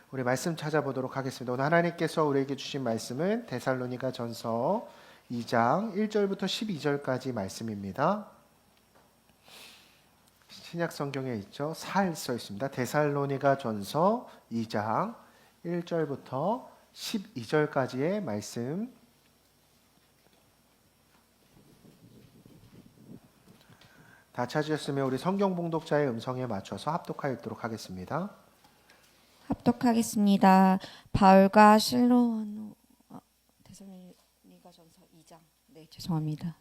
우리 말씀 찾아보도록 하겠습니다. 오늘 하나님께서 우리에게 주신 말씀은 데살로니가 전서 2장 1절부터 12절까지 말씀입니다. 신약 성경에 있죠. 살 써 있습니다. 데살로니가 전서 2장 1절부터 12절까지의 말씀. 다 찾으셨으면 우리 성경 봉독자의 음성에 맞춰서 합독하여 읽도록 하겠습니다. 합독하겠습니다. 바울과 실로아노 데살로니가전서 2장. 네, 죄송합니다.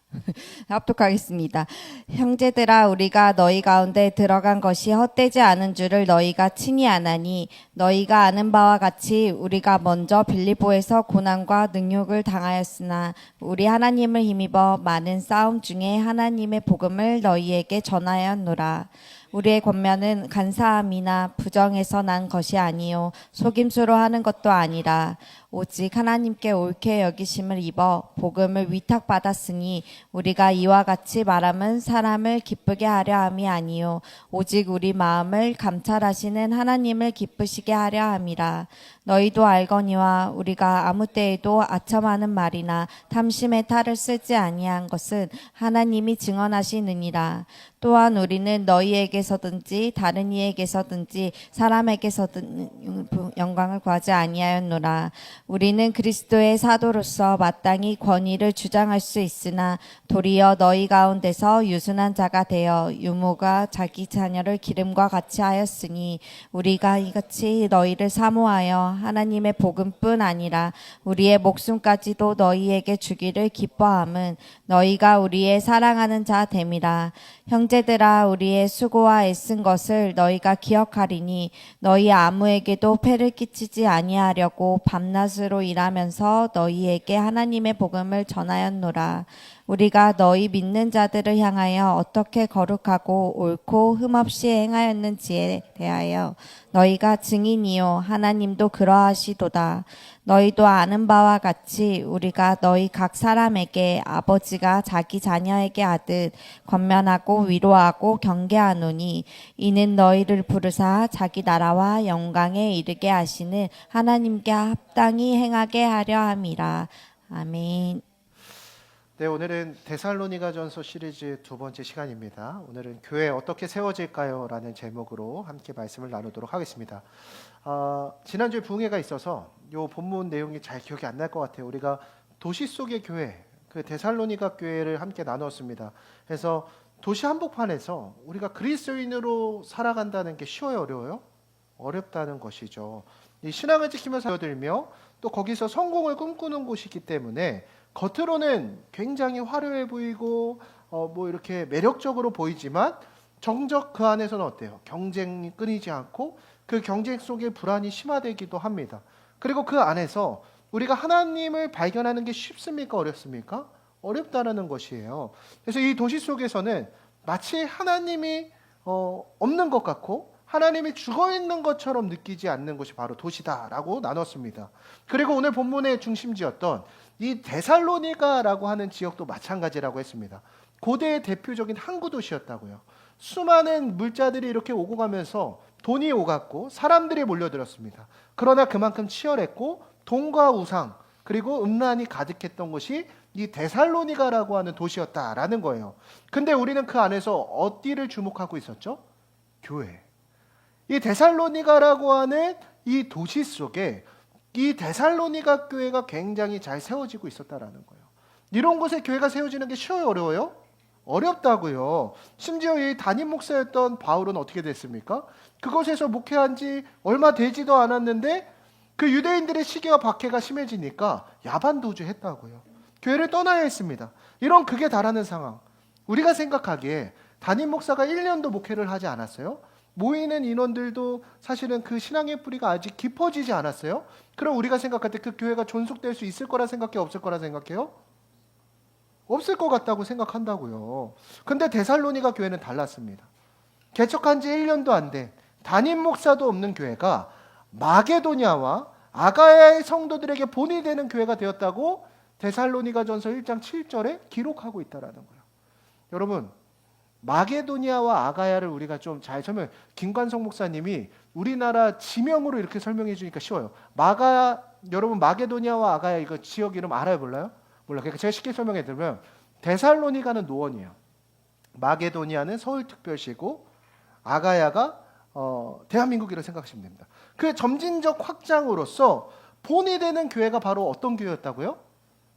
합독하겠습니다. 형제들아, 우리가 너희 가운데 들어간 것이 헛되지 않은 줄을 너희가 친히 아나니, 너희가 아는 바와 같이 우리가 먼저 빌립보에서 고난과 능욕을 당하였으나 우리 하나님을 힘입어 많은 싸움 중에 하나님의 복음을 너희에게 전하였노라. 우리의 권면은 간사함이나 부정에서 난 것이 아니요 속임수로 하는 것도 아니라 오직 하나님께 옳게 여기심을 입어 복음을 위탁받았으니 우리가 이와 같이 말함은 사람을 기쁘게 하려 함이 아니요 오직 우리 마음을 감찰하시는 하나님을 기쁘시게 하려 함이라. 너희도 알거니와 우리가 아무 때에도 아첨하는 말이나 탐심의 탈을 쓰지 아니한 것은 하나님이 증언하시느니라. 또한 우리는 너희에게서든지 다른 이에게서든지 사람에게서든 영광을 구하지 아니하였노라. 우리는 그리스도의 사도로서 마땅히 권위를 주장할 수 있으나 도리어 너희 가운데서 유순한 자가 되어 유모가 자기 자녀를 기름과 같이 하였으니 우리가 이같이 너희를 사모하여 하나님의 복음뿐 아니라 우리의 목숨까지도 너희에게 주기를 기뻐함은 너희가 우리의 사랑하는 자 됨이라. 형제들아, 우리의 수고와 애쓴 것을 너희가 기억하리니 너희 아무에게도 폐를 끼치지 아니하려고 밤낮으로 일하면서 너희에게 하나님의 복음을 전하였노라. 우리가 너희 믿는 자들을 향하여 어떻게 거룩하고 옳고 흠없이 행하였는지에 대하여 너희가 증인이요 하나님도 그러하시도다. 너희도 아는 바와 같이 우리가 너희 각 사람에게 아버지가 자기 자녀에게 하듯 권면하고 위로하고 경계하노니 이는 너희를 부르사 자기 나라와 영광에 이르게 하시는 하나님께 합당히 행하게 하려 함이라. 아멘. 네, 오늘은 데살로니가전서 시리즈 두 번째 시간입니다. 오늘은 교회 어떻게 세워질까요? 라는 제목으로 함께 말씀을 나누도록 하겠습니다. 지난주에 부흥회가 있어서 이 본문 내용이 잘 기억이 안 날 것 같아요. 우리가 도시 속의 교회, 그 데살로니가 교회를 함께 나눴습니다. 그래서 도시 한복판에서 우리가 그리스도인으로 살아간다는 게 쉬워요, 어려워요? 어렵다는 것이죠. 이 신앙을 지키면서 살아들며 또 거기서 성공을 꿈꾸는 곳이기 때문에 겉으로는 굉장히 화려해 보이고 뭐 이렇게 매력적으로 보이지만 정작 그 안에서는 어때요? 경쟁이 끊이지 않고 그 경쟁 속에 불안이 심화되기도 합니다. 그리고 그 안에서 우리가 하나님을 발견하는 게 쉽습니까? 어렵습니까? 어렵다라는 것이에요. 그래서 이 도시 속에서는 마치 하나님이 없는 것 같고 하나님이 죽어있는 것처럼 느끼지 않는 것이 바로 도시다라고 나눴습니다. 그리고 오늘 본문의 중심지였던 이 데살로니가라고 하는 지역도 마찬가지라고 했습니다. 고대의 대표적인 항구 도시였다고요. 수많은 물자들이 이렇게 오고 가면서 돈이 오갔고 사람들이 몰려들었습니다. 그러나 그만큼 치열했고 돈과 우상 그리고 음란이 가득했던 곳이 이 데살로니가라고 하는 도시였다라는 거예요. 근데 우리는 그 안에서 어디를 주목하고 있었죠? 교회. 이 데살로니가라고 하는 이 도시 속에 이 데살로니가 교회가 굉장히 잘 세워지고 있었다라는 거예요. 이런 곳에 교회가 세워지는 게 쉬워요, 어려워요? 어렵다고요. 심지어 이 담임 목사였던 바울은 어떻게 됐습니까? 그곳에서 목회한 지 얼마 되지도 않았는데 그 유대인들의 시기와 박해가 심해지니까 야반도주 했다고요. 교회를 떠나야 했습니다. 이런 극에 달하는 상황. 우리가 생각하기에 담임 목사가 1년도 목회를 하지 않았어요? 모이는 인원들도 사실은 그 신앙의 뿌리가 아직 깊어지지 않았어요? 그럼 우리가 생각할 때 그 교회가 존속될 수 있을 거라 생각해요? 없을 거라 생각해요? 없을 것 같다고 생각한다고요. 근데 데살로니가 교회는 달랐습니다. 개척한 지 1년도 안 된 담임 목사도 없는 교회가 마게도냐와 아가야의 성도들에게 본이 되는 교회가 되었다고 데살로니가전서 1장 7절에 기록하고 있다라는 거예요. 여러분, 마게도니아와 아가야를 우리가 좀 잘 설명. 김관성 목사님이 우리나라 지명으로 이렇게 설명해 주니까 쉬워요. 여러분 마게도니아와 아가야 이거 지역 이름 알아요, 몰라요? 몰라. 그러니까 제가 쉽게 설명해 드리면 데살로니가는 노원이에요. 마게도니아는 서울특별시고 아가야가 대한민국이라고 생각하시면 됩니다. 그 점진적 확장으로서 본이 되는 교회가 바로 어떤 교회였다고요?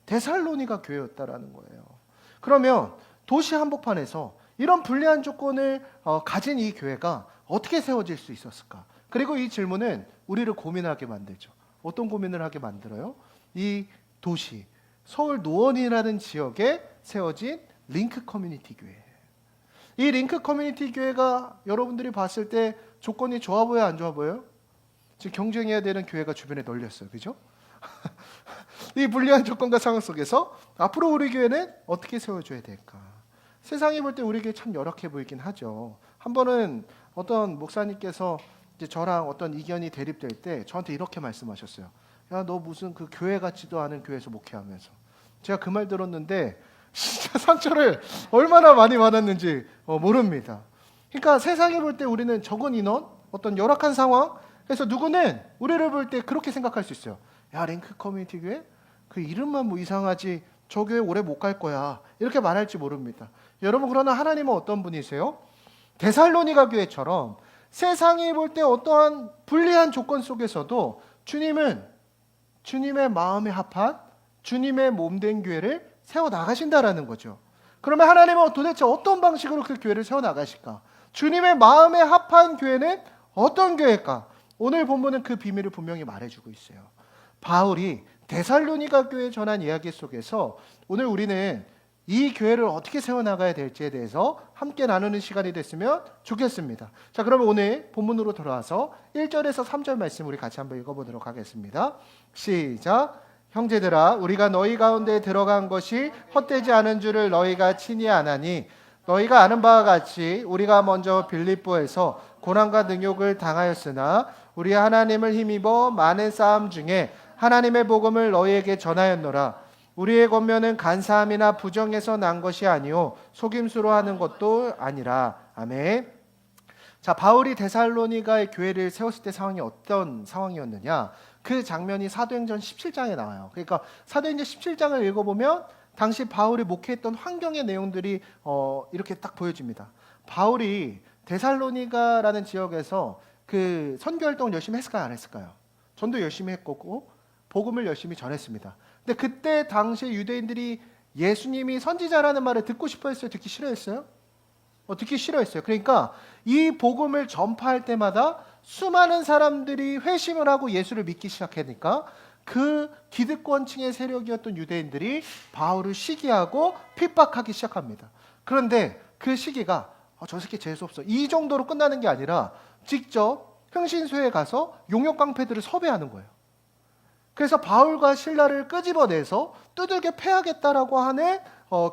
데살로니가 교회였다라는 거예요. 그러면 도시 한복판에서 이런 불리한 조건을 가진 이 교회가 어떻게 세워질 수 있었을까? 그리고 이 질문은 우리를 고민하게 만들죠. 어떤 고민을 하게 만들어요? 이 도시, 서울 노원이라는 지역에 세워진 링크 커뮤니티 교회. 이 링크 커뮤니티 교회가 여러분들이 봤을 때 조건이 좋아 보여요, 안 좋아 보여요? 지금 경쟁해야 되는 교회가 주변에 널렸어요. 그죠? 이 불리한 조건과 상황 속에서 앞으로 우리 교회는 어떻게 세워줘야 될까? 세상이 볼 때 우리 교회 참 열악해 보이긴 하죠. 한 번은 어떤 목사님께서 이제 저랑 어떤 이견이 대립될 때 저한테 이렇게 말씀하셨어요. 야, 너 무슨 그 교회 같지도 않은 교회에서 목회하면서. 제가 그 말 들었는데 진짜 상처를 얼마나 많이 받았는지 모릅니다. 그러니까 세상이 볼 때 우리는 적은 인원, 어떤 열악한 상황, 그래서 누구는 우리를 볼 때 그렇게 생각할 수 있어요. 야, 링크 커뮤니티 교회? 그 이름만 뭐 이상하지, 저 교회 오래 못 갈 거야, 이렇게 말할지 모릅니다. 여러분, 그러나 하나님은 어떤 분이세요? 데살로니가 교회처럼 세상이 볼 때 어떠한 불리한 조건 속에서도 주님은 주님의 마음에 합한 주님의 몸된 교회를 세워나가신다라는 거죠. 그러면 하나님은 도대체 어떤 방식으로 그 교회를 세워나가실까? 주님의 마음에 합한 교회는 어떤 교회일까? 오늘 본문은 그 비밀을 분명히 말해주고 있어요. 바울이 데살로니가 교회에 전한 이야기 속에서 오늘 우리는 이 교회를 어떻게 세워나가야 될지에 대해서 함께 나누는 시간이 됐으면 좋겠습니다. 자, 그러면 오늘 본문으로 돌아와서 1절에서 3절 말씀 우리 같이 한번 읽어보도록 하겠습니다. 시작. 형제들아, 우리가 너희 가운데 들어간 것이 헛되지 않은 줄을 너희가 친히 아나니 너희가 아는 바와 같이 우리가 먼저 빌립보에서 고난과 능욕을 당하였으나 우리 하나님을 힘입어 많은 싸움 중에 하나님의 복음을 너희에게 전하였노라. 우리의 권면은 간사함이나 부정에서 난 것이 아니요 속임수로 하는 것도 아니라. 아멘. 자, 바울이 데살로니가의 교회를 세웠을 때 상황이 어떤 상황이었느냐? 그 장면이 사도행전 17장에 나와요. 그러니까 사도행전 17장을 읽어보면 당시 바울이 목회했던 환경의 내용들이 이렇게 딱 보여집니다. 바울이 데살로니가라는 지역에서 그 선교 활동을 열심히 했을까요, 안 했을까요? 전도 열심히 했고 복음을 열심히 전했습니다. 근데 그때 당시 유대인들이 예수님이 선지자라는 말을 듣고 싶어 했어요? 듣기 싫어했어요? 듣기 싫어했어요. 그러니까 이 복음을 전파할 때마다 수많은 사람들이 회심을 하고 예수를 믿기 시작하니까 그 기득권층의 세력이었던 유대인들이 바울을 시기하고 핍박하기 시작합니다. 그런데 그 시기가 저 새끼 재수없어, 이 정도로 끝나는 게 아니라 직접 흥신소에 가서 용역 깡패들을 섭외하는 거예요. 그래서 바울과 실라를 끄집어내서 두들겨 패하겠다라고 하는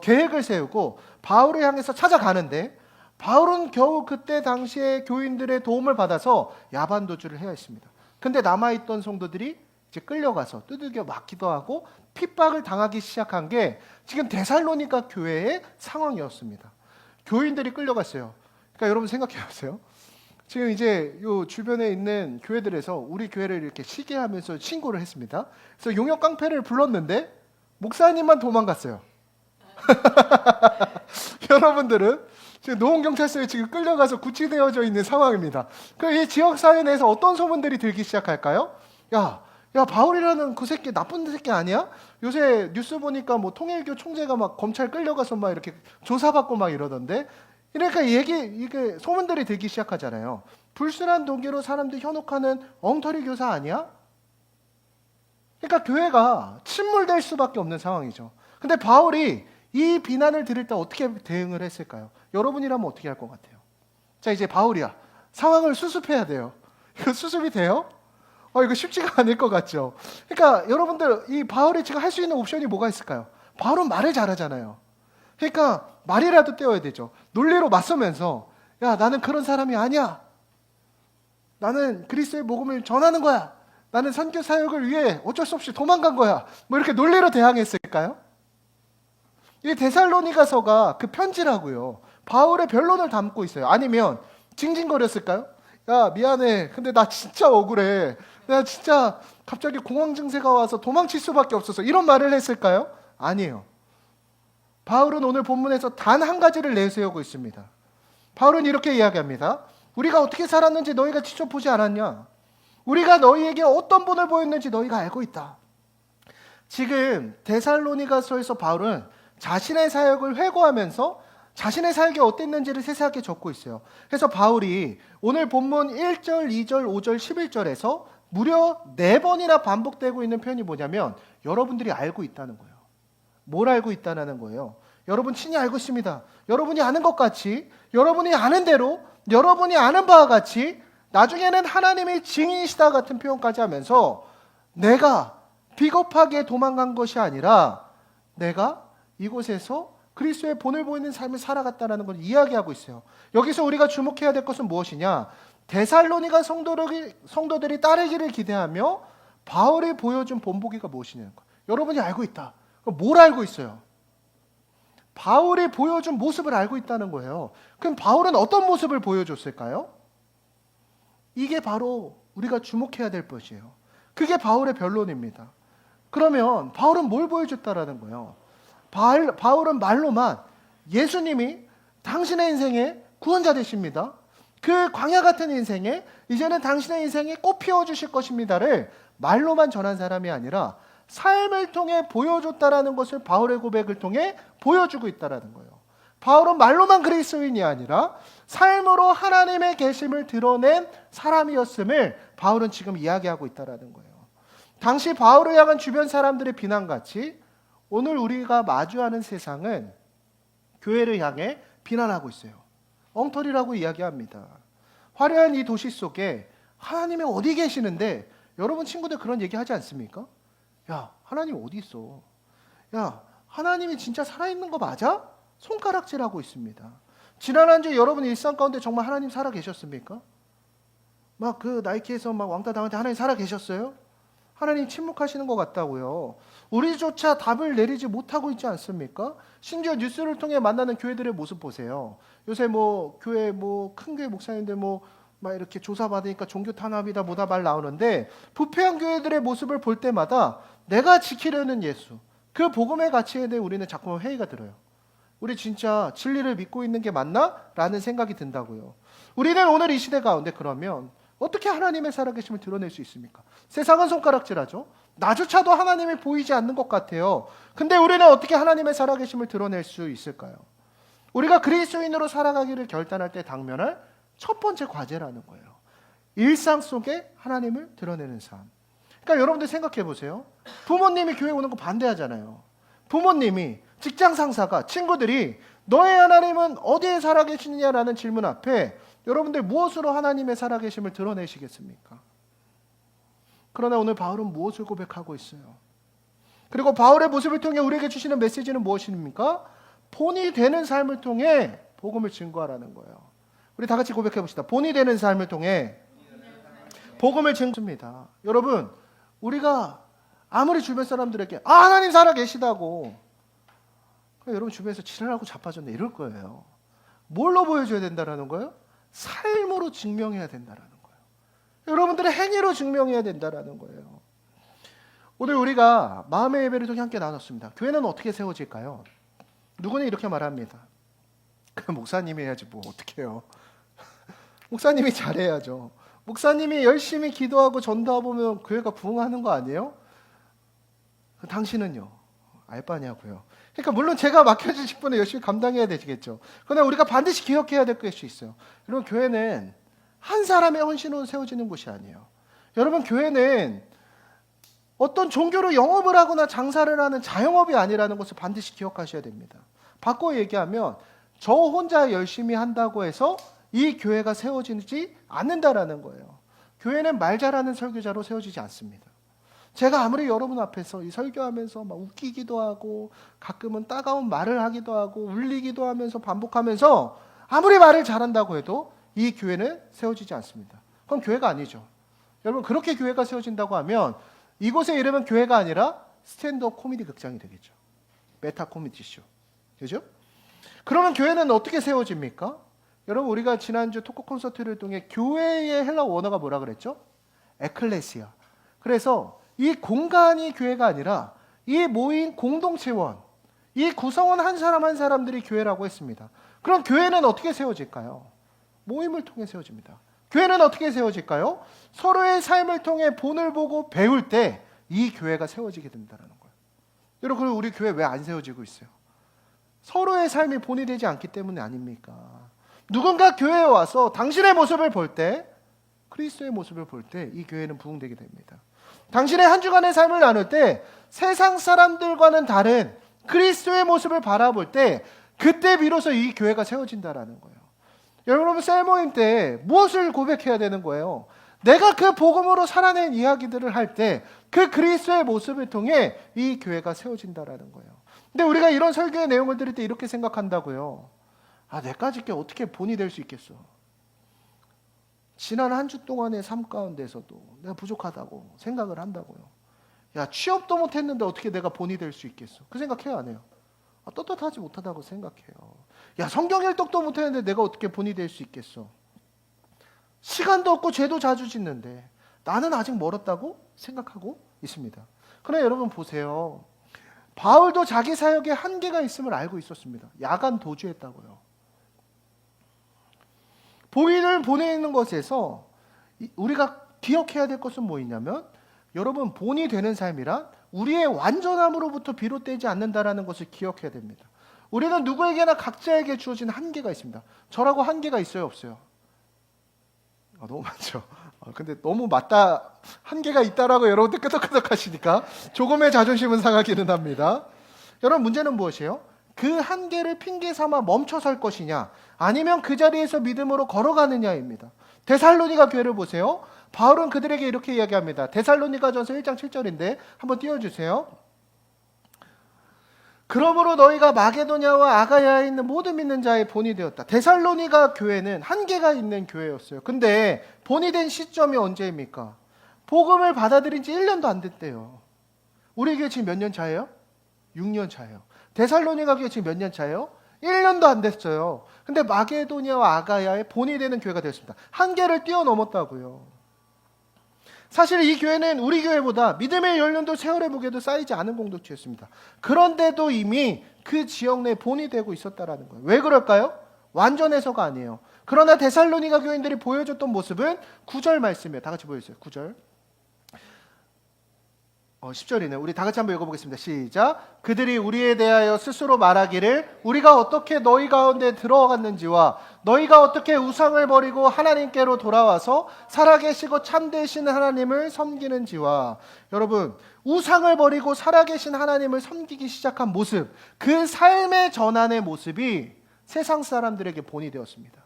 계획을 세우고 바울을 향해서 찾아가는데 바울은 겨우 그때 당시에 교인들의 도움을 받아서 야반도주를 해야 했습니다. 근데 남아있던 성도들이 이제 끌려가서 두들겨 맞기도 하고 핍박을 당하기 시작한 게 지금 데살로니가 교회의 상황이었습니다. 교인들이 끌려갔어요. 그러니까 여러분 생각해 보세요. 지금 이제 요 주변에 있는 교회들에서 우리 교회를 이렇게 시기하면서 신고를 했습니다. 그래서 용역 깡패를 불렀는데 목사님만 도망갔어요. 여러분들은 지금 노원경찰서에 지금 끌려가서 구치되어져 있는 상황입니다. 이 지역 사회 내에서 어떤 소문들이 들기 시작할까요? 야, 바울이라는 그 새끼 나쁜 새끼 아니야? 요새 뉴스 보니까 뭐 통일교 총재가 막 검찰 끌려가서 막 이렇게 조사받고 막 이러던데. 그러니까 이게 소문들이 들기 시작하잖아요. 불순한 동기로 사람들 현혹하는 엉터리 교사 아니야? 그러니까 교회가 침몰될 수밖에 없는 상황이죠. 근데 바울이 이 비난을 들을 때 어떻게 대응을 했을까요? 여러분이라면 어떻게 할 것 같아요? 자, 이제 바울이야. 상황을 수습해야 돼요. 이거 수습이 돼요? 이거 쉽지가 않을 것 같죠? 그러니까 여러분들, 이 바울이 지금 할 수 있는 옵션이 뭐가 있을까요? 바울은 말을 잘하잖아요. 그러니까 말이라도 떼어야 되죠. 논리로 맞서면서 야, 나는 그런 사람이 아니야. 나는 그리스도의 복음을 전하는 거야. 나는 선교 사역을 위해 어쩔 수 없이 도망간 거야. 뭐 이렇게 논리로 대항했을까요? 이 데살로니가서가 그 편지라고요. 바울의 변론을 담고 있어요. 아니면 징징거렸을까요? 야, 미안해. 근데 나 진짜 억울해. 내가 진짜 갑자기 공황 증세가 와서 도망칠 수밖에 없어서 이런 말을 했을까요? 아니에요. 바울은 오늘 본문에서 단 한 가지를 내세우고 있습니다. 바울은 이렇게 이야기합니다. 우리가 어떻게 살았는지 너희가 직접 보지 않았냐? 우리가 너희에게 어떤 본을 보였는지 너희가 알고 있다. 지금 데살로니가서에서 바울은 자신의 사역을 회고하면서 자신의 사역이 어땠는지를 세세하게 적고 있어요. 그래서 바울이 오늘 본문 1절, 2절, 5절, 11절에서 무려 4번이나 반복되고 있는 표현이 뭐냐면 여러분들이 알고 있다는 거예요. 뭘 알고 있다는 거예요? 여러분 친히 알고 있습니다. 여러분이 아는 것 같이, 여러분이 아는 대로, 여러분이 아는 바와 같이 나중에는 하나님의 증인이시다 같은 표현까지 하면서 내가 비겁하게 도망간 것이 아니라 내가 이곳에서 그리스도의 본을 보이는 삶을 살아갔다는 걸 이야기하고 있어요. 여기서 우리가 주목해야 될 것은 무엇이냐? 데살로니가 성도들이 따르기를 기대하며 바울이 보여준 본보기가 무엇이냐는 거예요. 여러분이 알고 있다. 그럼 뭘 알고 있어요? 바울이 보여준 모습을 알고 있다는 거예요. 그럼 바울은 어떤 모습을 보여줬을까요? 이게 바로 우리가 주목해야 될 것이에요. 그게 바울의 변론입니다. 그러면 바울은 뭘 보여줬다라는 거예요? 바울은 말로만 예수님이 당신의 인생의 구원자 되십니다. 그 광야 같은 인생에 이제는 당신의 인생에 꽃 피워주실 것입니다를 말로만 전한 사람이 아니라 삶을 통해 보여줬다라는 것을 바울의 고백을 통해 보여주고 있다라는 거예요. 바울은 말로만 그리스도인이 아니라 삶으로 하나님의 계심을 드러낸 사람이었음을 바울은 지금 이야기하고 있다라는 거예요. 당시 바울을 향한 주변 사람들의 비난같이 오늘 우리가 마주하는 세상은 교회를 향해 비난하고 있어요. 엉터리라고 이야기합니다. 화려한 이 도시 속에 하나님이 어디 계시는데 여러분 친구들 그런 얘기 하지 않습니까? 야, 하나님 어디 있어? 야, 하나님이 진짜 살아있는 거 맞아? 손가락질하고 있습니다. 지난 한 주 여러분 일상 가운데 정말 하나님 살아 계셨습니까? 막 그 나이키에서 막 왕따 당할 때 하나님 살아 계셨어요? 하나님 침묵하시는 것 같다고요. 우리조차 답을 내리지 못하고 있지 않습니까? 심지어 뉴스를 통해 만나는 교회들의 모습 보세요. 요새 뭐 교회 뭐 큰 교회 목사님들 뭐 막 이렇게 조사받으니까 종교 탄압이다 뭐다 말 나오는데 부패한 교회들의 모습을 볼 때마다 내가 지키려는 예수, 그 복음의 가치에 대해 우리는 자꾸만 회의가 들어요. 우리 진짜 진리를 믿고 있는 게 맞나? 라는 생각이 든다고요. 우리는 오늘 이 시대 가운데 그러면 어떻게 하나님의 살아계심을 드러낼 수 있습니까? 세상은 손가락질하죠. 나조차도 하나님이 보이지 않는 것 같아요. 근데 우리는 어떻게 하나님의 살아계심을 드러낼 수 있을까요? 우리가 그리스도인으로 살아가기를 결단할 때 당면할 첫 번째 과제라는 거예요. 일상 속에 하나님을 드러내는 삶. 그러니까 여러분들 생각해 보세요. 부모님이 교회 오는 거 반대하잖아요. 부모님이, 직장 상사가, 친구들이 너의 하나님은 어디에 살아계시느냐라는 질문 앞에 여러분들 무엇으로 하나님의 살아계심을 드러내시겠습니까? 그러나 오늘 바울은 무엇을 고백하고 있어요? 그리고 바울의 모습을 통해 우리에게 주시는 메시지는 무엇입니까? 본이 되는 삶을 통해 복음을 증거하라는 거예요. 우리 다 같이 고백해 봅시다. 본이 되는 삶을 통해 복음을 증거합니다. 여러분, 우리가 아무리 주변 사람들에게 하나님 살아 계시다고 여러분 주변에서 지랄하고 자빠졌네 이럴 거예요. 뭘로 보여줘야 된다는 거예요? 삶으로 증명해야 된다는 거예요. 여러분들의 행위로 증명해야 된다는 거예요. 오늘 우리가 마음의 예배를 통해 함께 나눴습니다. 교회는 어떻게 세워질까요? 누구는 이렇게 말합니다. 그 목사님이 해야지 뭐 어떻게 해요. 목사님이 잘해야죠. 목사님이 열심히 기도하고 전도하면 교회가 부흥하는 거 아니에요? 당신은요? 알 바냐고요. 그러니까 물론 제가 맡겨진 직분을 열심히 감당해야 되겠죠. 그러나 우리가 반드시 기억해야 될 것이 있어요. 여러분 교회는 한 사람의 헌신으로 세워지는 곳이 아니에요. 여러분 교회는 어떤 종교로 영업을 하거나 장사를 하는 자영업이 아니라는 것을 반드시 기억하셔야 됩니다. 바꿔 얘기하면 저 혼자 열심히 한다고 해서 이 교회가 세워지지 않는다라는 거예요. 교회는 말 잘하는 설교자로 세워지지 않습니다. 제가 아무리 여러분 앞에서 이 설교하면서 막 웃기기도 하고 가끔은 따가운 말을 하기도 하고 울리기도 하면서 반복하면서 아무리 말을 잘한다고 해도 이 교회는 세워지지 않습니다. 그럼 교회가 아니죠. 여러분 그렇게 교회가 세워진다고 하면 이곳의 이름은 교회가 아니라 스탠드업 코미디 극장이 되겠죠. 메타 코미디 쇼. 그죠? 그러면 교회는 어떻게 세워집니까? 여러분 우리가 지난주 토크 콘서트를 통해 교회의 헬라어 원어가 뭐라 그랬죠? 에클레시아. 그래서 이 공간이 교회가 아니라 이 모인 공동체원, 이 구성원 한 사람 한 사람들이 교회라고 했습니다. 그럼 교회는 어떻게 세워질까요? 모임을 통해 세워집니다. 교회는 어떻게 세워질까요? 서로의 삶을 통해 본을 보고 배울 때 이 교회가 세워지게 된다는 거예요. 여러분 우리 교회 왜 안 세워지고 있어요? 서로의 삶이 본이 되지 않기 때문에 아닙니까? 누군가 교회에 와서 당신의 모습을 볼 때, 그리스도의 모습을 볼 때 이 교회는 부흥되게 됩니다. 당신의 한 주간의 삶을 나눌 때 세상 사람들과는 다른 그리스도의 모습을 바라볼 때 그때 비로소 이 교회가 세워진다라는 거예요. 여러분 셀 모임 때 무엇을 고백해야 되는 거예요? 내가 그 복음으로 살아낸 이야기들을 할 때 그 그리스도의 모습을 통해 이 교회가 세워진다라는 거예요. 근데 우리가 이런 설교의 내용을 들을 때 이렇게 생각한다고요. 내까지 게 어떻게 본이 될 수 있겠어? 지난 한 주 동안의 삶 가운데서도 내가 부족하다고 생각을 한다고요. 취업도 못했는데 어떻게 내가 본이 될 수 있겠어? 그 생각해요, 안 해요? 떳떳하지 못하다고 생각해요. 성경 일독도 못했는데 내가 어떻게 본이 될 수 있겠어? 시간도 없고 죄도 자주 짓는데 나는 아직 멀었다고 생각하고 있습니다. 그러나 여러분 보세요. 바울도 자기 사역에 한계가 있음을 알고 있었습니다. 야간 도주했다고요. 복음을 보내는 것에서 우리가 기억해야 될 것은 뭐냐면 여러분 본이 되는 삶이란 우리의 완전함으로부터 비롯되지 않는다라는 것을 기억해야 됩니다. 우리는 누구에게나 각자에게 주어진 한계가 있습니다. 저라고 한계가 있어요, 없어요? 너무 많죠. 근데 너무 맞다, 한계가 있다라고 여러분들 끄덕끄덕 하시니까 조금의 자존심은 상하기는 합니다. 여러분 문제는 무엇이에요? 그 한계를 핑계 삼아 멈춰 설 것이냐 아니면 그 자리에서 믿음으로 걸어가느냐입니다. 데살로니가 교회를 보세요. 바울은 그들에게 이렇게 이야기합니다. 데살로니가전서 1장 7절인데 한번 띄워주세요. 그러므로 너희가 마게도냐와 아가야에 있는 모든 믿는 자의 본이 되었다. 데살로니가 교회는 한계가 있는 교회였어요. 근데 본이 된 시점이 언제입니까? 복음을 받아들인 지 1년도 안 됐대요. 우리 교회 지금 몇 년 차예요? 6년 차예요. 데살로니가 교회 지금 몇 년 차예요? 1년도 안 됐어요. 근데 마게도냐와 아가야에 본이 되는 교회가 되었습니다. 한계를 뛰어넘었다고요. 사실 이 교회는 우리 교회보다 믿음의 연륜도 세월의 무게도 쌓이지 않은 공동체였습니다. 그런데도 이미 그 지역 내 본이 되고 있었다라는 거예요. 왜 그럴까요? 완전해서가 아니에요. 그러나 데살로니가 교인들이 보여줬던 모습은 9절 말씀이에요. 다 같이 보여주세요. 9절. 10절이네요. 우리 다 같이 한번 읽어보겠습니다. 시작. 그들이 우리에 대하여 스스로 말하기를 우리가 어떻게 너희 가운데 들어갔는지와 너희가 어떻게 우상을 버리고 하나님께로 돌아와서 살아계시고 참되신 하나님을 섬기는지와. 여러분 우상을 버리고 살아계신 하나님을 섬기기 시작한 모습, 그 삶의 전환의 모습이 세상 사람들에게 본이 되었습니다.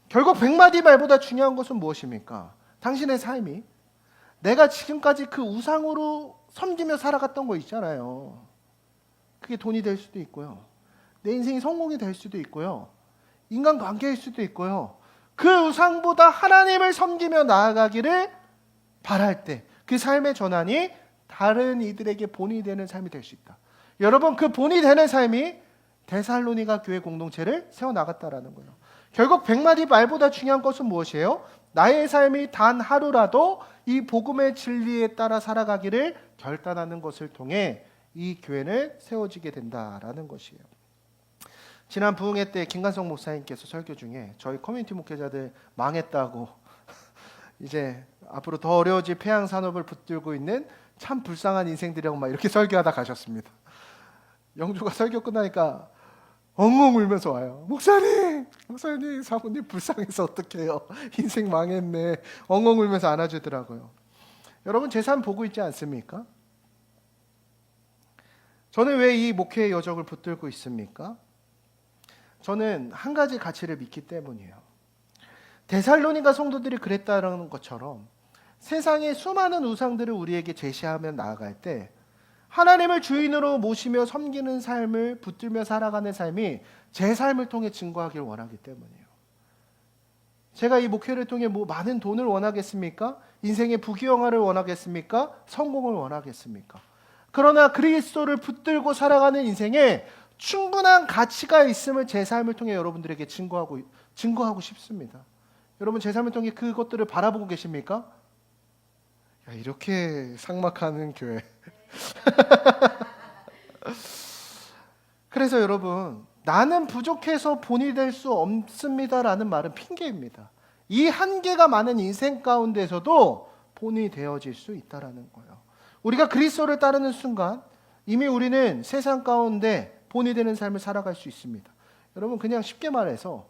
결국 100마디 말보다 중요한 것은 무엇입니까? 당신의 삶이 내가 지금까지 그 우상으로 섬기며 살아갔던 거 있잖아요. 그게 돈이 될 수도 있고요. 내 인생이 성공이 될 수도 있고요. 인간관계일 수도 있고요. 그 우상보다 하나님을 섬기며 나아가기를 바랄 때 그 삶의 전환이 다른 이들에게 본이 되는 삶이 될 수 있다. 여러분 그 본이 되는 삶이 데살로니가 교회 공동체를 세워나갔다라는 거예요. 결국 100마디 말보다 중요한 것은 무엇이에요? 나의 삶이 단 하루라도 이 복음의 진리에 따라 살아가기를 결단하는 것을 통해 이 교회는 세워지게 된다라는 것이에요. 지난 부흥회 때 김관성 목사님께서 설교 중에 저희 커뮤니티 목회자들 망했다고 이제 앞으로 더 어려워질 폐양 산업을 붙들고 있는 참 불쌍한 인생들이라고 막 이렇게 설교하다 가셨습니다. 영주가 설교 끝나니까 엉엉 울면서 와요. 목사님 사모님 불쌍해서 어떡해요. 인생 망했네. 엉엉 울면서 안아주더라고요. 여러분 제 삶 보고 있지 않습니까? 저는 왜 이 목회의 여적을 붙들고 있습니까? 저는 한 가지 가치를 믿기 때문이에요. 데살로니가 성도들이 그랬다는 것처럼 세상의 수많은 우상들을 우리에게 제시하며 나아갈 때 하나님을 주인으로 모시며 섬기는 삶을 붙들며 살아가는 삶이 제 삶을 통해 증거하길 원하기 때문이에요. 제가 이 목회를 통해 많은 돈을 원하겠습니까? 인생의 부귀영화를 원하겠습니까? 성공을 원하겠습니까? 그러나 그리스도를 붙들고 살아가는 인생에 충분한 가치가 있음을 제 삶을 통해 여러분들에게 증거하고 싶습니다. 여러분 제 삶을 통해 그것들을 바라보고 계십니까? 야, 이렇게 삭막하는 교회. 그래서 여러분, 나는 부족해서 본이 될 수 없습니다라는 말은 핑계입니다. 이 한계가 많은 인생 가운데서도 본이 되어질 수 있다라는 거예요. 우리가 그리스도를 따르는 순간 이미 우리는 세상 가운데 본이 되는 삶을 살아갈 수 있습니다. 여러분 그냥 쉽게 말해서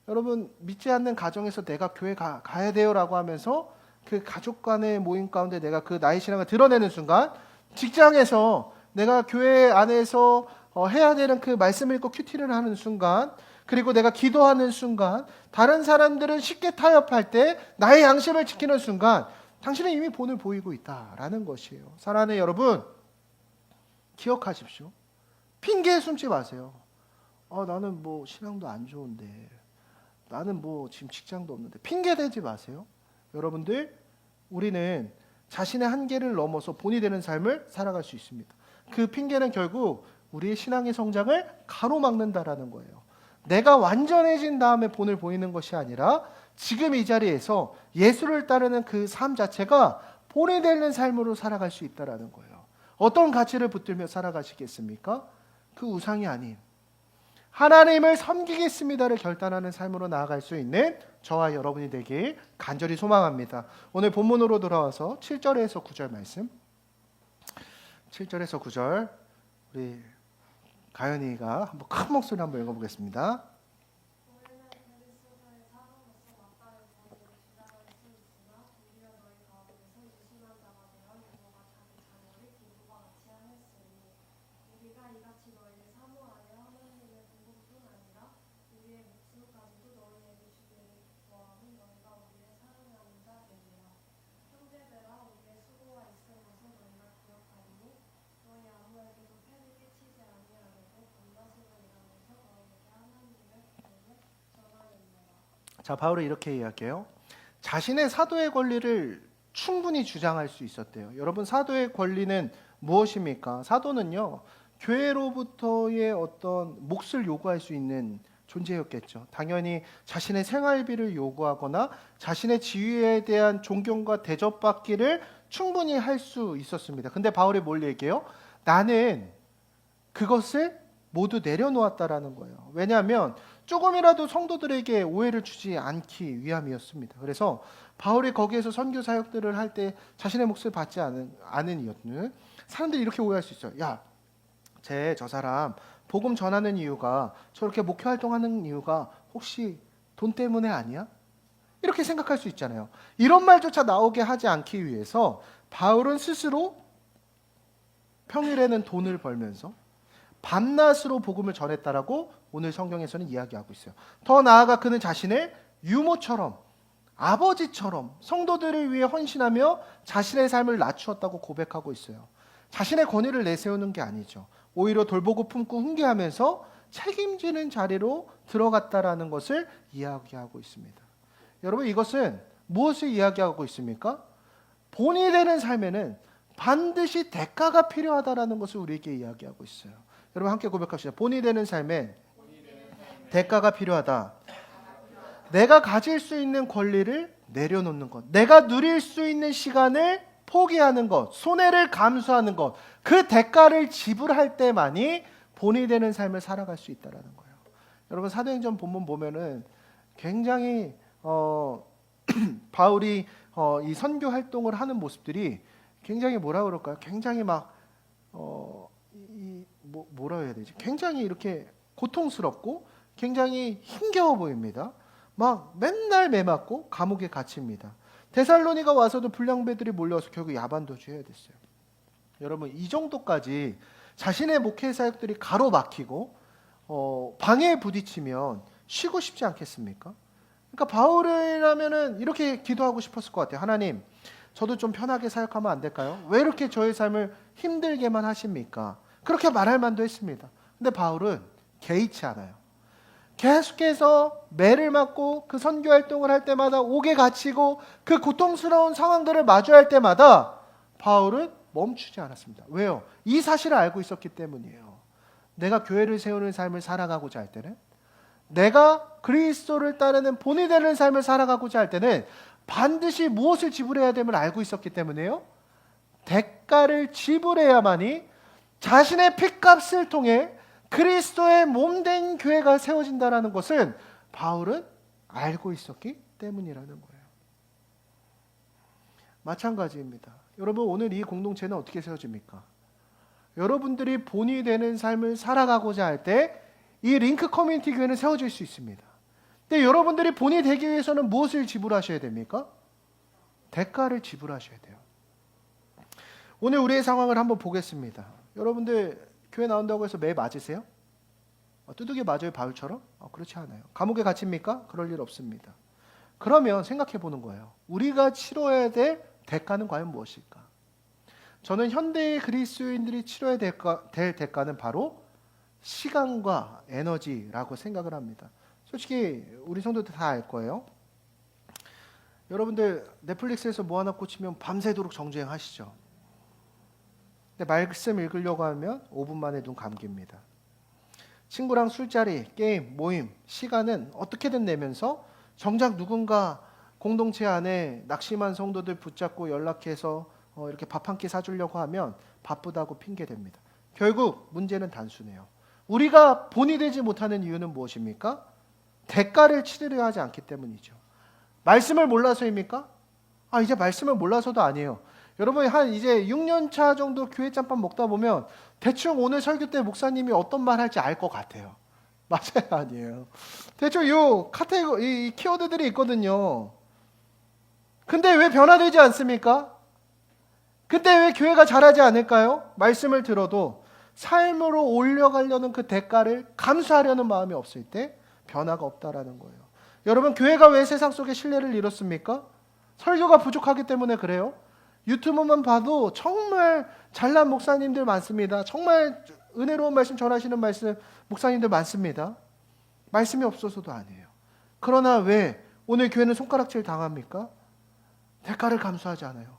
여러분 믿지 않는 가정에서 내가 교회 가야 돼요라고 하면서 그 가족 간의 모임 가운데 내가 그 나의 신앙을 드러내는 순간, 직장에서 내가 교회 안에서 해야 되는 그 말씀을 읽고 큐티를 하는 순간, 그리고 내가 기도하는 순간, 다른 사람들은 쉽게 타협할 때 나의 양심을 지키는 순간 당신은 이미 본을 보이고 있다라는 것이에요. 사랑하는 여러분, 기억하십시오. 핑계에 숨지 마세요. 나는 뭐 신앙도 안 좋은데, 나는 뭐 지금 직장도 없는데, 핑계 대지 마세요. 여러분들, 우리는 자신의 한계를 넘어서 본이 되는 삶을 살아갈 수 있습니다. 그 핑계는 결국 우리의 신앙의 성장을 가로막는다라는 거예요. 내가 완전해진 다음에 본을 보이는 것이 아니라 지금 이 자리에서 예수를 따르는 그 삶 자체가 본이 되는 삶으로 살아갈 수 있다라는 거예요. 어떤 가치를 붙들며 살아가시겠습니까? 그 우상이 아닌 하나님을 섬기겠습니다를 결단하는 삶으로 나아갈 수 있는 저와 여러분이 되길 간절히 소망합니다. 오늘 본문으로 돌아와서 7절에서 9절 말씀, 7절에서 9절 우리 가연이가 한번 큰 목소리로 한번 읽어보겠습니다. 자, 바울은 이렇게 이야기해요. 자신의 사도의 권리를 충분히 주장할 수 있었대요. 여러분, 사도의 권리는 무엇입니까? 사도는요, 교회로부터의 어떤 몫을 요구할 수 있는 존재였겠죠. 당연히 자신의 생활비를 요구하거나 자신의 지위에 대한 존경과 대접받기를 충분히 할 수 있었습니다. 근데 바울이 뭘 얘기해요? 나는 그것을 모두 내려놓았다라는 거예요. 왜냐하면 조금이라도 성도들에게 오해를 주지 않기 위함이었습니다. 그래서 바울이 거기에서 선교 사역들을 할 때 자신의 몫을 받지 않은 이유는 사람들이 이렇게 오해할 수 있어요. 야, 저 사람 복음 전하는 이유가, 저렇게 목회 활동하는 이유가 혹시 돈 때문에 아니야? 이렇게 생각할 수 있잖아요. 이런 말조차 나오게 하지 않기 위해서 바울은 스스로 평일에는 돈을 벌면서 밤낮으로 복음을 전했다라고 오늘 성경에서는 이야기하고 있어요. 더 나아가 그는 자신을 유모처럼, 아버지처럼 성도들을 위해 헌신하며 자신의 삶을 낮추었다고 고백하고 있어요. 자신의 권위를 내세우는 게 아니죠. 오히려 돌보고 품고 훈계하면서 책임지는 자리로 들어갔다라는 것을 이야기하고 있습니다. 여러분, 이것은 무엇을 이야기하고 있습니까? 본이 되는 삶에는 반드시 대가가 필요하다라는 것을 우리에게 이야기하고 있어요. 여러분 함께 고백합시다. 본이 되는 삶엔 대가가 필요하다. 내가 가질 수 있는 권리를 내려놓는 것, 내가 누릴 수 있는 시간을 포기하는 것, 손해를 감수하는 것, 그 대가를 지불할 때만이 본이 되는 삶을 살아갈 수 있다는 거예요. 여러분, 사도행전 본문 보면은 굉장히 바울이 이 선교 활동을 하는 모습들이 굉장히 뭐라 그럴까요? 굉장히 막 뭐라 해야 되지? 굉장히 이렇게 고통스럽고 굉장히 힘겨워 보입니다. 막 맨날 매 맞고 감옥에 갇힙니다. 데살로니가 와서도 불량배들이 몰려와서 결국 야반도주 해야 됐어요. 여러분, 이 정도까지 자신의 목회 사역들이 가로막히고 방해에 부딪히면 쉬고 싶지 않겠습니까? 그러니까 바울이라면은 이렇게 기도하고 싶었을 것 같아요. 하나님, 저도 좀 편하게 사역하면 안 될까요? 왜 이렇게 저의 삶을 힘들게만 하십니까? 그렇게 말할 만도 했습니다. 근데 바울은 개의치 않아요. 계속해서 매를 맞고 그 선교 활동을 할 때마다 옥에 갇히고 그 고통스러운 상황들을 마주할 때마다 바울은 멈추지 않았습니다. 왜요? 이 사실을 알고 있었기 때문이에요. 내가 교회를 세우는 삶을 살아가고자 할 때는, 내가 그리스도를 따르는 본이 되는 삶을 살아가고자 할 때는 반드시 무엇을 지불해야 됨을 알고 있었기 때문에요, 대가를 지불해야만이 자신의 피값을 통해 그리스도의 몸된 교회가 세워진다는 것은 바울은 알고 있었기 때문이라는 거예요. 마찬가지입니다. 여러분, 오늘 이 공동체는 어떻게 세워집니까? 여러분들이 본이 되는 삶을 살아가고자 할 때 이 링크 커뮤니티 교회는 세워질 수 있습니다. 근데 여러분들이 본이 되기 위해서는 무엇을 지불하셔야 됩니까? 대가를 지불하셔야 돼요. 오늘 우리의 상황을 한번 보겠습니다. 여러분들 교회 나온다고 해서 매 맞으세요? 두둑이 맞아요, 바울처럼? 그렇지 않아요. 감옥에 갇힙니까? 그럴 일 없습니다. 그러면 생각해 보는 거예요. 우리가 치러야 될 대가는 과연 무엇일까? 저는 현대의 그리스도인들이 치러야 될 대가는 바로 시간과 에너지라고 생각을 합니다. 솔직히 우리 성도들 다 알 거예요. 여러분들 넷플릭스에서 뭐 하나 꽂히면 밤새도록 정주행하시죠. 근데 말씀 읽으려고 하면 5분 만에 눈 감깁니다. 친구랑 술자리, 게임, 모임, 시간은 어떻게든 내면서 정작 누군가 공동체 안에 낙심한 성도들 붙잡고 연락해서 이렇게 밥 한 끼 사주려고 하면 바쁘다고 핑계댑니다. 결국 문제는 단순해요. 우리가 본이 되지 못하는 이유는 무엇입니까? 대가를 치르려 하지 않기 때문이죠. 말씀을 몰라서입니까? 이제 말씀을 몰라서도 아니에요. 여러분, 한 이제 6년 차 정도 교회 짬밥 먹다 보면 대충 오늘 설교 때 목사님이 어떤 말 할지 알 것 같아요. 맞아요, 아니에요? 대충 이 키워드들이 있거든요. 근데 왜 변화되지 않습니까? 그때 왜 교회가 잘하지 않을까요? 말씀을 들어도 삶으로 올려가려는 그 대가를 감수하려는 마음이 없을 때 변화가 없다라는 거예요. 여러분, 교회가 왜 세상 속에 신뢰를 잃었습니까? 설교가 부족하기 때문에 그래요. 유튜브만 봐도 정말 잘난 목사님들 많습니다. 정말 은혜로운 말씀 전하시는 목사님들 많습니다. 말씀이 없어서도 아니에요. 그러나 왜 오늘 교회는 손가락질 당합니까? 대가를 감수하지 않아요.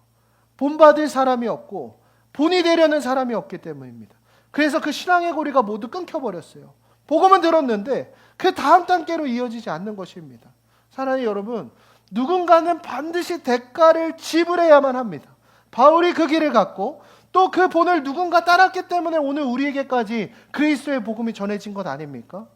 본받을 사람이 없고 본이 되려는 사람이 없기 때문입니다. 그래서 그 신앙의 고리가 모두 끊겨버렸어요. 복음은 들었는데 그 다음 단계로 이어지지 않는 것입니다. 사랑하는 여러분, 누군가는 반드시 대가를 지불해야만 합니다. 바울이 그 길을 갔고 또 그 본을 누군가 따랐기 때문에 오늘 우리에게까지 그리스도의 복음이 전해진 것 아닙니까?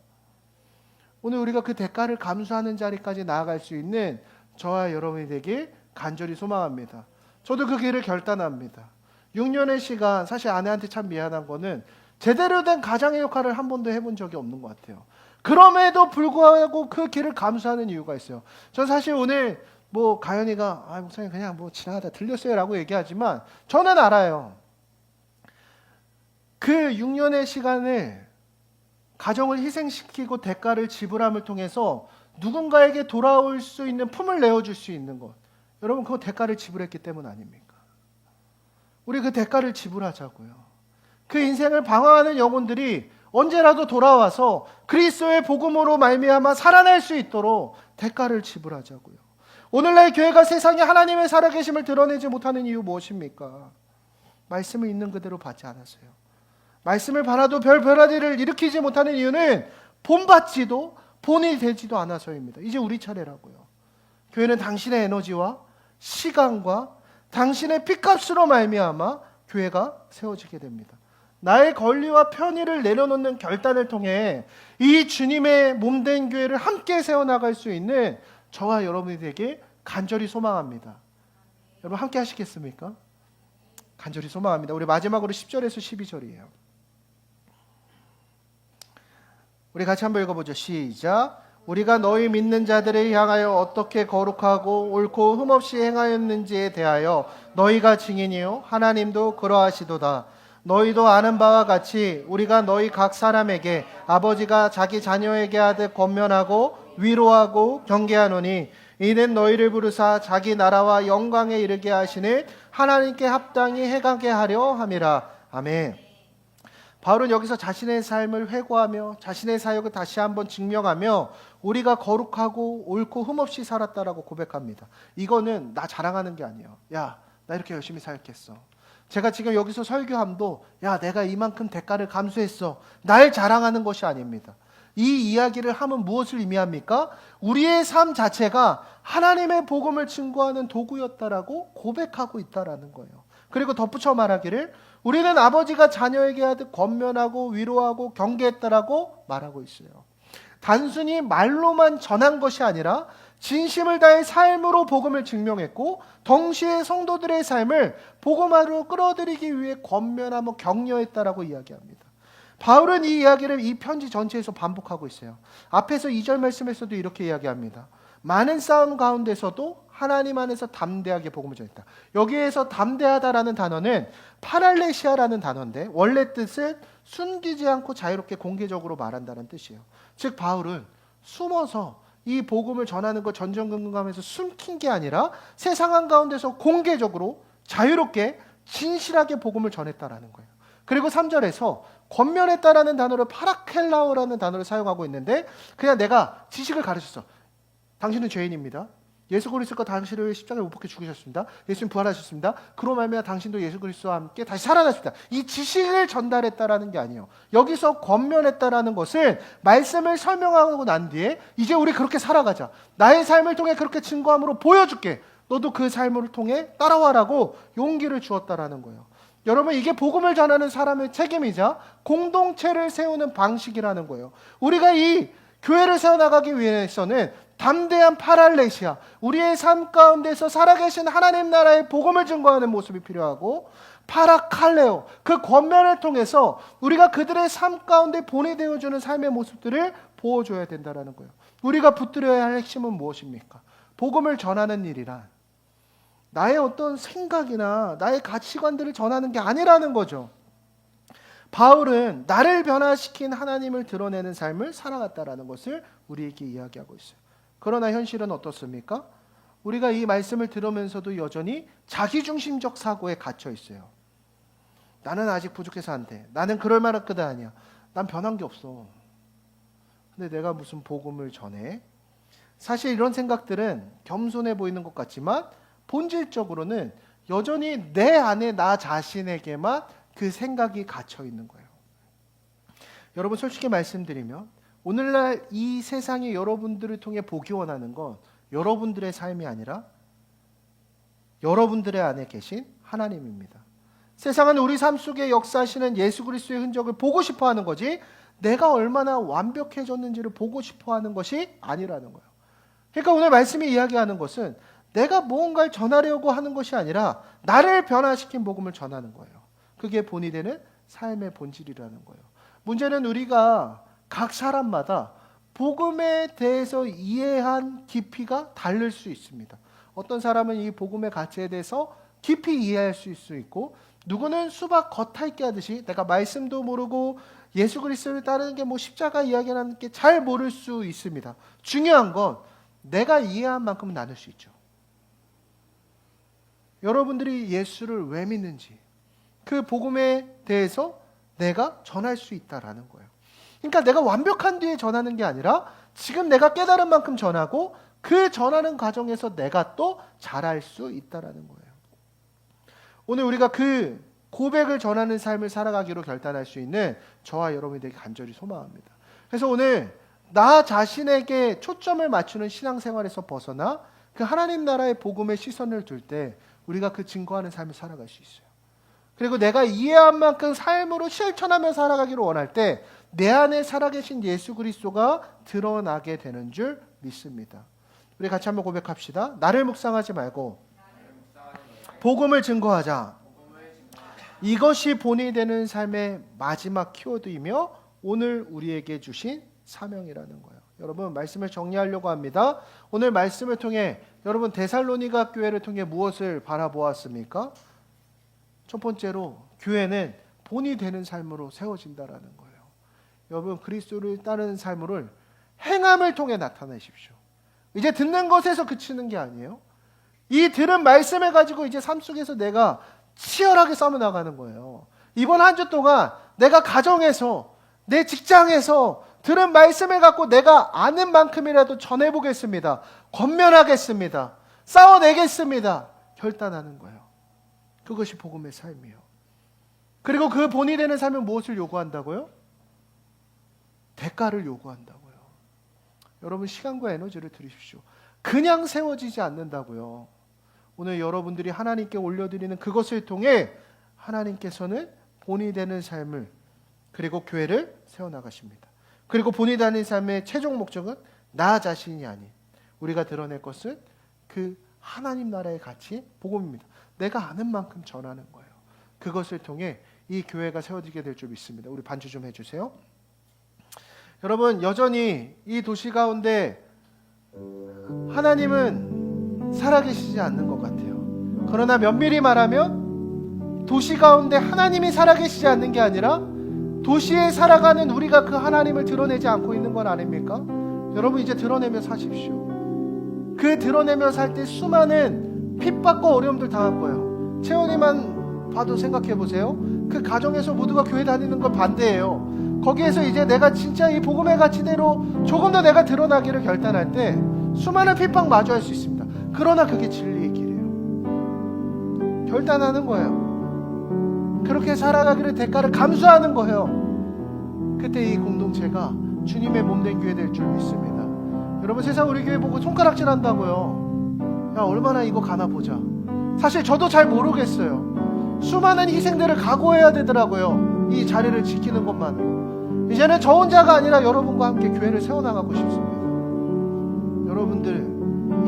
오늘 우리가 그 대가를 감수하는 자리까지 나아갈 수 있는 저와 여러분이 되길 간절히 소망합니다. 저도 그 길을 결단합니다. 6년의 시간, 사실 아내한테 참 미안한 거는 제대로 된 가장의 역할을 한 번도 해본 적이 없는 것 같아요. 그럼에도 불구하고 그 길을 감수하는 이유가 있어요. 전 사실 오늘 가연이가 목사님 그냥 지나가다 들렸어요 라고 얘기하지만 저는 알아요. 그 6년의 시간을 가정을 희생시키고 대가를 지불함을 통해서 누군가에게 돌아올 수 있는 품을 내어줄 수 있는 것, 여러분, 그 대가를 지불했기 때문 아닙니까? 우리 그 대가를 지불하자고요. 그 인생을 방황하는 영혼들이 언제라도 돌아와서 그리스도의 복음으로 말미암아 살아날 수 있도록 대가를 지불하자고요. 오늘날 교회가 세상에 하나님의 살아계심을 드러내지 못하는 이유 무엇입니까? 말씀을 있는 그대로 받지 않았어요. 말씀을 받아도 별별아디를 일으키지 못하는 이유는 본받지도 본이 되지도 않아서입니다. 이제 우리 차례라고요. 교회는 당신의 에너지와 시간과 당신의 피값으로 말미암아 교회가 세워지게 됩니다. 나의 권리와 편의를 내려놓는 결단을 통해 이 주님의 몸된 교회를 함께 세워나갈 수 있는 저와 여러분이 되길 간절히 소망합니다. 여러분 함께 하시겠습니까? 간절히 소망합니다. 우리 마지막으로 10절에서 12절이에요. 우리 같이 한번 읽어보죠. 시작. 우리가 너희 믿는 자들을 향하여 어떻게 거룩하고 옳고 흠없이 행하였는지에 대하여 너희가 증인이요 하나님도 그러하시도다. 너희도 아는 바와 같이 우리가 너희 각 사람에게 아버지가 자기 자녀에게 하듯 권면하고 위로하고 경계하노니 이는 너희를 부르사 자기 나라와 영광에 이르게 하시는 하나님께 합당히 행하게 하려 함이라. 아멘. 바울은 여기서 자신의 삶을 회고하며 자신의 사역을 다시 한번 증명하며 우리가 거룩하고 옳고 흠없이 살았다라고 고백합니다. 이거는 나 자랑하는 게 아니에요. 야, 나 이렇게 열심히 살겠어. 제가 지금 여기서 설교함도 야 내가 이만큼 대가를 감수했어 날 자랑하는 것이 아닙니다. 이 이야기를 하면 무엇을 의미합니까? 우리의 삶 자체가 하나님의 복음을 증거하는 도구였다라고 고백하고 있다라는 거예요. 그리고 덧붙여 말하기를 우리는 아버지가 자녀에게 하듯 권면하고 위로하고 경계했다라고 말하고 있어요. 단순히 말로만 전한 것이 아니라 진심을 다해 삶으로 복음을 증명했고 동시에 성도들의 삶을 복음화로 끌어들이기 위해 권면하고 격려했다라고 이야기합니다. 바울은 이 이야기를 이 편지 전체에서 반복하고 있어요. 앞에서 2절 말씀에서도 이렇게 이야기합니다. 많은 싸움 가운데서도 하나님 안에서 담대하게 복음을 전했다. 여기에서 담대하다라는 단어는 파랄레시아라는 단어인데 원래 뜻은 숨기지 않고 자유롭게 공개적으로 말한다는 뜻이에요. 즉 바울은 숨어서 이 복음을 전하는 것 전전긍긍하면서 숨긴 게 아니라 세상 한가운데서 공개적으로 자유롭게 진실하게 복음을 전했다라는 거예요. 그리고 3절에서 권면했다라는 단어를 파라켈라오라는 단어를 사용하고 있는데 그냥 내가 지식을 가르쳤어. 당신은 죄인입니다. 예수 그리스도가 당신을 십자가에 못 박혀 죽으셨습니다. 예수님 부활하셨습니다. 그로 말미암아 당신도 예수 그리스도와 함께 다시 살아났습니다. 이 지식을 전달했다라는 게 아니에요. 여기서 권면했다라는 것은 말씀을 설명하고 난 뒤에 이제 우리 그렇게 살아가자. 나의 삶을 통해 그렇게 증거함으로 보여줄게. 너도 그 삶을 통해 따라와라고 용기를 주었다라는 거예요. 여러분 이게 복음을 전하는 사람의 책임이자 공동체를 세우는 방식이라는 거예요. 우리가 이 교회를 세워나가기 위해서는 담대한 파랄레시아, 우리의 삶 가운데서 살아계신 하나님 나라의 복음을 증거하는 모습이 필요하고 파라칼레오, 그 권면을 통해서 우리가 그들의 삶 가운데 본이되어주는 삶의 모습들을 보여줘야 된다는 거예요. 우리가 붙들어야 할 핵심은 무엇입니까? 복음을 전하는 일이란 나의 어떤 생각이나 나의 가치관들을 전하는 게 아니라는 거죠. 바울은 나를 변화시킨 하나님을 드러내는 삶을 살아갔다라는 것을 우리에게 이야기하고 있어요. 그러나 현실은 어떻습니까? 우리가 이 말씀을 들으면서도 여전히 자기중심적 사고에 갇혀 있어요. 나는 아직 부족해서 안 돼. 나는 그럴 만한 끄다 아니야. 난 변한 게 없어. 근데 내가 무슨 복음을 전해? 사실 이런 생각들은 겸손해 보이는 것 같지만 본질적으로는 여전히 내 안에 나 자신에게만 그 생각이 갇혀 있는 거예요. 여러분 솔직히 말씀드리면 오늘날 이 세상에 여러분들을 통해 보기 원하는 건 여러분들의 삶이 아니라 여러분들의 안에 계신 하나님입니다. 세상은 우리 삶 속에 역사하시는 예수 그리스도의 흔적을 보고 싶어 하는 거지 내가 얼마나 완벽해졌는지를 보고 싶어 하는 것이 아니라는 거예요. 그러니까 오늘 말씀이 이야기하는 것은 내가 무언가를 전하려고 하는 것이 아니라 나를 변화시킨 복음을 전하는 거예요. 그게 본이 되는 삶의 본질이라는 거예요. 문제는 우리가 각 사람마다 복음에 대해서 이해한 깊이가 다를 수 있습니다. 어떤 사람은 이 복음의 가치에 대해서 깊이 이해할 수 있고 누구는 수박 겉핥기 하듯이 내가 말씀도 모르고 예수 그리스도를 따르는 게 뭐 십자가 이야기라는 게 잘 모를 수 있습니다. 중요한 건 내가 이해한 만큼 나눌 수 있죠. 여러분들이 예수를 왜 믿는지 그 복음에 대해서 내가 전할 수 있다라는 거예요. 그러니까 내가 완벽한 뒤에 전하는 게 아니라 지금 내가 깨달은 만큼 전하고 그 전하는 과정에서 내가 또 잘할 수 있다라는 거예요. 오늘 우리가 그 고백을 전하는 삶을 살아가기로 결단할 수 있는 저와 여러분들에게 간절히 소망합니다. 그래서 오늘 나 자신에게 초점을 맞추는 신앙생활에서 벗어나 그 하나님 나라의 복음에 시선을 둘 때 우리가 그 증거하는 삶을 살아갈 수 있어요. 그리고 내가 이해한 만큼 삶으로 실천하며 살아가기를 원할 때 내 안에 살아계신 예수 그리스도가 드러나게 되는 줄 믿습니다. 우리 같이 한번 고백합시다. 나를 묵상하지 말고 복음을 증거하자. 이것이 본이 되는 삶의 마지막 키워드이며 오늘 우리에게 주신 사명이라는 거예요. 여러분 말씀을 정리하려고 합니다. 오늘 말씀을 통해 여러분 데살로니가 교회를 통해 무엇을 바라보았습니까? 첫 번째로 교회는 본이 되는 삶으로 세워진다라는 거예요. 여러분 그리스도를 따르는 삶을 행함을 통해 나타내십시오. 이제 듣는 것에서 그치는 게 아니에요. 이 들은 말씀을 가지고 이제 삶 속에서 내가 치열하게 싸워 나가는 거예요. 이번 한 주 동안 내가 가정에서 내 직장에서 들은 말씀을 갖고 내가 아는 만큼이라도 전해보겠습니다. 권면하겠습니다. 싸워내겠습니다. 결단하는 거예요. 그것이 복음의 삶이요. 그리고 그 본이 되는 삶은 무엇을 요구한다고요? 대가를 요구한다고요. 여러분 시간과 에너지를 들이십시오. 그냥 세워지지 않는다고요. 오늘 여러분들이 하나님께 올려드리는 그것을 통해 하나님께서는 본이 되는 삶을 그리고 교회를 세워나가십니다. 그리고 본이 되는 삶의 최종 목적은 나 자신이 아닌 우리가 드러낼 것은 그 하나님 나라의 가치, 복음입니다. 내가 아는 만큼 전하는 거예요. 그것을 통해 이 교회가 세워지게 될 줄 믿습니다. 우리 반주 좀 해주세요. 여러분 여전히 이 도시 가운데 하나님은 살아계시지 않는 것 같아요. 그러나 면밀히 말하면 도시 가운데 하나님이 살아계시지 않는 게 아니라 도시에 살아가는 우리가 그 하나님을 드러내지 않고 있는 건 아닙니까? 여러분 이제 드러내며 사십시오. 그 드러내며 살 때 수많은 핍박과 어려움들 당할 거예요. 채원이만 봐도 생각해 보세요. 그 가정에서 모두가 교회 다니는 걸 반대해요. 거기에서 이제 내가 진짜 이 복음의 가치대로 조금 더 내가 드러나기를 결단할 때 수많은 핍박 마주할 수 있습니다. 그러나 그게 진리의 길이에요. 결단하는 거예요. 그렇게 살아가기를 대가를 감수하는 거예요. 그때 이 공동체가 주님의 몸된 교회 될 줄 믿습니다. 여러분 세상 우리 교회 보고 손가락질 한다고요. 야 얼마나 이거 가나 보자. 사실 저도 잘 모르겠어요. 수많은 희생들을 각오해야 되더라고요. 이 자리를 지키는 것만으로. 이제는 저 혼자가 아니라 여러분과 함께 교회를 세워나가고 싶습니다. 여러분들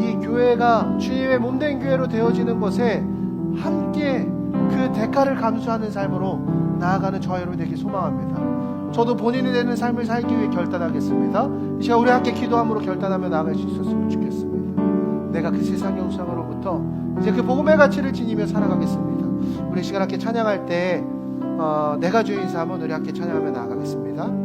이 교회가 주님의 몸된 교회로 되어지는 것에 함께 그 대가를 감수하는 삶으로 나아가는 저와 여러분 되길 소망합니다. 저도 본인이 되는 삶을 살기 위해 결단하겠습니다. 이 시간 우리 함께 기도함으로 결단하며 나아갈 수 있었으면 좋겠습니다. 내가 그 세상 영상으로부터 이제 그 복음의 가치를 지니며 살아가겠습니다. 우리 시간 함께 찬양할 때 내가 주인 삼은 우리 함께 찬양하며 나아가겠습니다.